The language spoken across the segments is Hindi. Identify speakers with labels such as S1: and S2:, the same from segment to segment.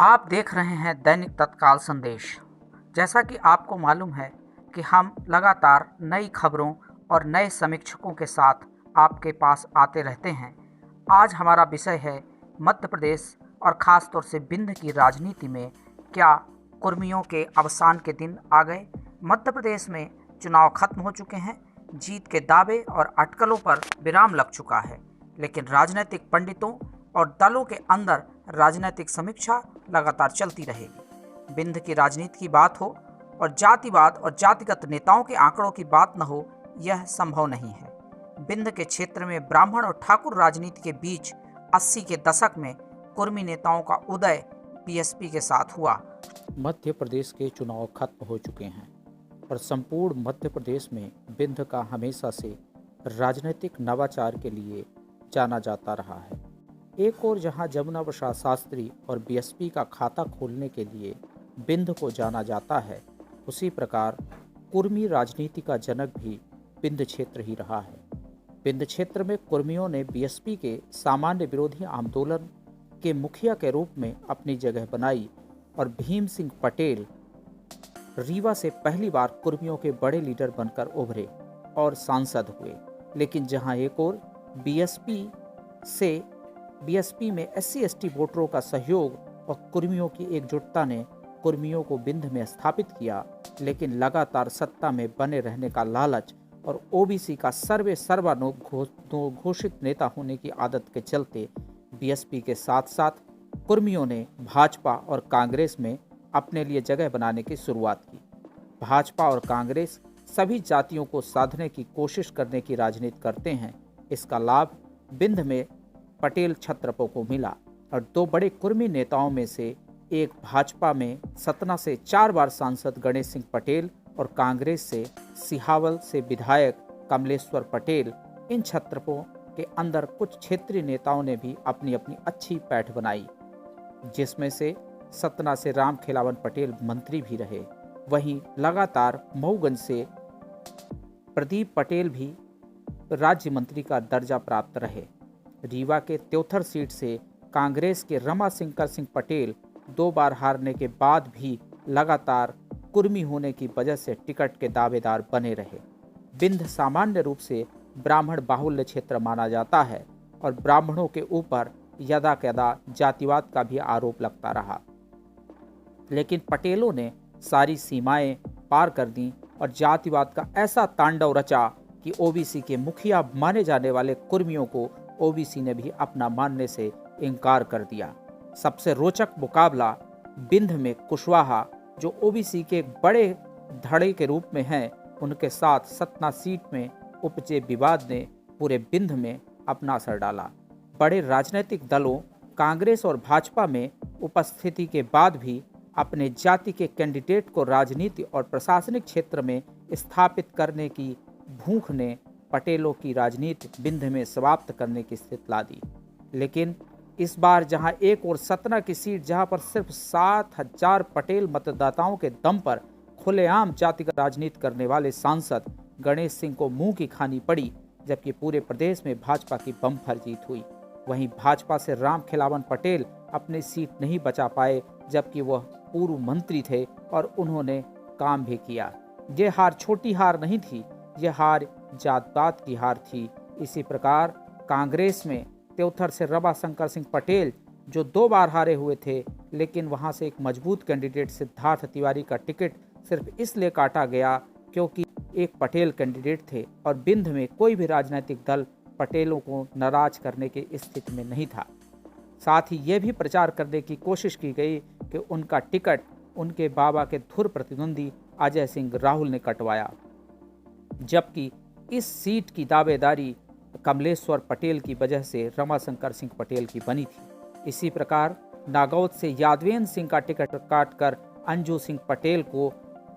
S1: आप देख रहे हैं दैनिक तत्काल संदेश। जैसा कि आपको मालूम है कि हम लगातार नई खबरों और नए समीक्षकों के साथ आपके पास आते रहते हैं। आज हमारा विषय है मध्य प्रदेश और ख़ास तौर से विंध्य की राजनीति में क्या कुर्मियों के अवसान के दिन आ गए। मध्य प्रदेश में चुनाव खत्म हो चुके हैं, जीत के दावे और अटकलों पर विराम लग चुका है, लेकिन राजनीतिक पंडितों और दलों के अंदर राजनीतिक समीक्षा लगातार चलती रहेगी। विंध्य की राजनीति की बात हो और जातिवाद और जातिगत नेताओं के आंकड़ों की बात न हो, यह संभव नहीं है। विंध्य के क्षेत्र में ब्राह्मण और ठाकुर राजनीति के बीच 80 के दशक में कुर्मी नेताओं का उदय बीएसपी के साथ हुआ।
S2: मध्य प्रदेश के चुनाव खत्म हो चुके हैं और संपूर्ण मध्य प्रदेश में विंध्य का हमेशा से राजनीतिक नवाचार के लिए जाना जाता रहा है। एक और जहां जमुना प्रसाद शास्त्री और बीएसपी का खाता खोलने के लिए विंध्य को जाना जाता है, उसी प्रकार कुर्मी राजनीति का जनक भी विंध्य क्षेत्र ही रहा है। विंध्य क्षेत्र में कुर्मियों ने बीएसपी के सामान्य विरोधी आंदोलन के मुखिया के रूप में अपनी जगह बनाई और भीम सिंह पटेल रीवा से पहली बार कुर्मियों के बड़े लीडर बनकर उभरे और सांसद हुए। लेकिन जहां एक और बीएसपी में SC/ST वोटरों का सहयोग और कुर्मियों की एकजुटता ने कुर्मियों को विंध्य में स्थापित किया, लेकिन लगातार सत्ता में बने रहने का लालच और ओबीसी का सर्वानुग घोषित नेता होने की आदत के चलते बीएसपी के साथ साथ कुर्मियों ने भाजपा और कांग्रेस में अपने लिए जगह बनाने की शुरुआत की। भाजपा और कांग्रेस सभी जातियों को साधने की कोशिश करने की राजनीति करते हैं। इसका लाभ विंध्य में पटेल छत्रपों को मिला और दो बड़े कुर्मी नेताओं में से एक भाजपा में सतना से 4 बार सांसद गणेश सिंह पटेल और कांग्रेस से सिहावल से विधायक कमलेश्वर पटेल, इन छत्रपों के अंदर कुछ क्षेत्रीय नेताओं ने भी अपनी अपनी अच्छी पैठ बनाई, जिसमें से सतना से राम खिलावन पटेल मंत्री भी रहे। वहीं लगातार मऊगंज से प्रदीप पटेल भी राज्य मंत्री का दर्जा प्राप्त रहे। रीवा के त्योथर सीट से कांग्रेस के रमा शंकर सिंह पटेल 2 बार हारने के बाद भी लगातार कुर्मी होने की वजह से टिकट के दावेदार बने रहे। विंध्य सामान्य रूप से ब्राह्मण बाहुल्य क्षेत्र माना जाता है और ब्राह्मणों के ऊपर यदा कदा जातिवाद का भी आरोप लगता रहा, लेकिन पटेलों ने सारी सीमाएं पार कर दी और जातिवाद का ऐसा तांडव रचा कि ओबीसी के मुखिया माने जाने वाले कुर्मियों को ओबीसी ने भी अपना मानने से इनकार कर दिया। सबसे रोचक मुकाबला विंध्य में कुशवाहा, जो ओबीसी के एक बड़े धड़े के रूप में हैं, उनके साथ सतना सीट में उपजे विवाद ने पूरे विंध्य में अपना असर डाला। बड़े राजनीतिक दलों कांग्रेस और भाजपा में उपस्थिति के बाद भी अपने जाति के कैंडिडेट को राजनीति और प्रशासनिक क्षेत्र में स्थापित करने की भूख ने पटेलों की राजनीति विंध्य में समाप्त करने की स्थिति ला दी। लेकिन इस बार जहां एक और सतना की सीट, जहां पर सिर्फ 7,000 पटेल मतदाताओं के दम पर खुलेआम जातिगत राजनीति करने वाले सांसद गणेश सिंह को मुंह की खानी पड़ी, जबकि पूरे प्रदेश में भाजपा की बम्पर जीत हुई। वहीं भाजपा से राम खिलावन पटेल अपनी सीट नहीं बचा पाए, जबकि वह पूर्व मंत्री थे और उन्होंने काम भी किया। ये हार छोटी हार नहीं थी, यह हार जात-पात की हार थी। इसी प्रकार कांग्रेस में त्योथर से रमा शंकर सिंह पटेल, जो 2 बार हारे हुए थे, लेकिन वहां से एक मजबूत कैंडिडेट सिद्धार्थ तिवारी का टिकट सिर्फ इसलिए काटा गया क्योंकि एक पटेल कैंडिडेट थे और विंध्य में कोई भी राजनीतिक दल पटेलों को नाराज करने की स्थिति में नहीं था। साथ ही यह भी प्रचार करने की कोशिश की गई कि उनका टिकट उनके बाबा के धुर प्रतिद्वंदी अजय सिंह राहुल ने कटवाया, जबकि इस सीट की दावेदारी कमलेश्वर पटेल की वजह से रमाशंकर सिंह पटेल की बनी थी। इसी प्रकार नागौद से यादवेंद्र सिंह का टिकट काटकर अंजू सिंह पटेल को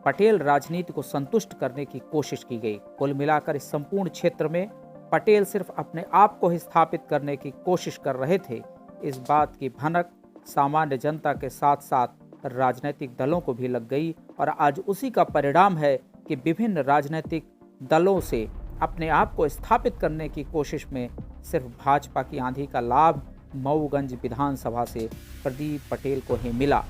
S2: पटेल राजनीति को संतुष्ट करने की कोशिश की गई। कुल मिलाकर इस संपूर्ण क्षेत्र में पटेल सिर्फ अपने आप को ही स्थापित करने की कोशिश कर रहे थे। इस बात की भनक सामान्य जनता के साथ साथ राजनीतिक दलों को भी लग गई और आज उसी का परिणाम है कि विभिन्न राजनीतिक दलों से अपने आप को स्थापित करने की कोशिश में सिर्फ भाजपा की आंधी का लाभ मऊगंज विधानसभा से प्रदीप पटेल को ही मिला।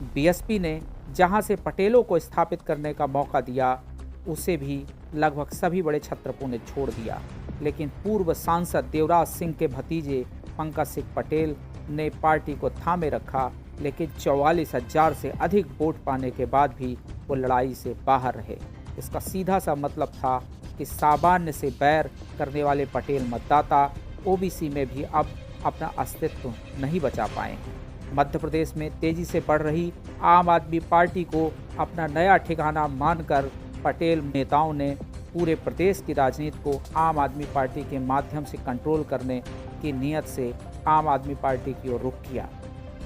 S2: बीएसपी ने जहां से पटेलों को स्थापित करने का मौका दिया, उसे भी लगभग सभी बड़े छत्रपों ने छोड़ दिया। लेकिन पूर्व सांसद देवराज सिंह के भतीजे पंकज सिंह पटेल ने पार्टी को थामे रखा, लेकिन 44,000 से अधिक वोट पाने के बाद भी वो लड़ाई से बाहर रहे। इसका सीधा सा मतलब था कि सामान्य से बैर करने वाले पटेल मतदाता ओबीसी में भी अब अपना अस्तित्व नहीं बचा पाए हैं। मध्य प्रदेश में तेजी से बढ़ रही आम आदमी पार्टी को अपना नया ठिकाना मानकर पटेल नेताओं ने पूरे प्रदेश की राजनीति को आम आदमी पार्टी के माध्यम से कंट्रोल करने की नीयत से आम आदमी पार्टी की ओर रुख किया।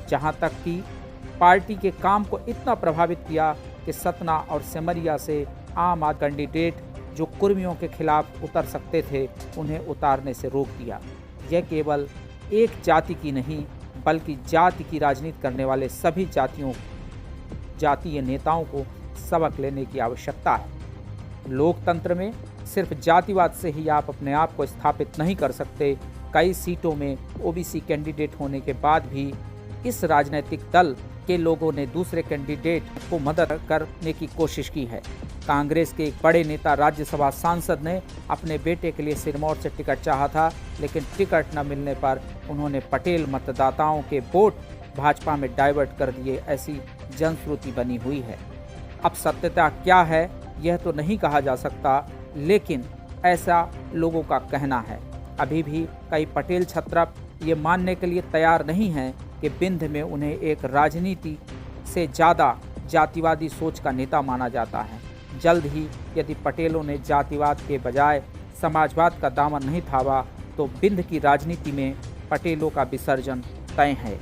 S2: जहां तक कि पार्टी के काम को इतना प्रभावित किया कि सतना और सिमरिया से आम आदमी कैंडिडेट जो कुर्मियों के खिलाफ उतर सकते थे, उन्हें उतारने से रोक दिया। यह केवल एक जाति की नहीं, बल्कि जाति की राजनीति करने वाले सभी जातीय नेताओं को सबक लेने की आवश्यकता है। लोकतंत्र में सिर्फ जातिवाद से ही आप अपने आप को स्थापित नहीं कर सकते। कई सीटों में ओबीसी कैंडिडेट होने के बाद भी इस राजनीतिक दल के लोगों ने दूसरे कैंडिडेट को मदद करने की कोशिश की है। कांग्रेस के एक बड़े नेता राज्यसभा सांसद ने अपने बेटे के लिए सिरमौर से टिकट चाहा था, लेकिन टिकट न मिलने पर उन्होंने पटेल मतदाताओं के वोट भाजपा में डाइवर्ट कर दिए, ऐसी जनश्रुति बनी हुई है। अब सत्यता क्या है यह तो नहीं कहा जा सकता, लेकिन ऐसा लोगों का कहना है। अभी भी कई पटेल क्षत्रप ये मानने के लिए तैयार नहीं हैं कि बिंद में उन्हें एक राजनीति से ज़्यादा जातिवादी सोच का नेता माना जाता है। जल्द ही यदि पटेलों ने जातिवाद के बजाय समाजवाद का दामन नहीं थामा, तो बिंद की राजनीति में पटेलों का विसर्जन तय है।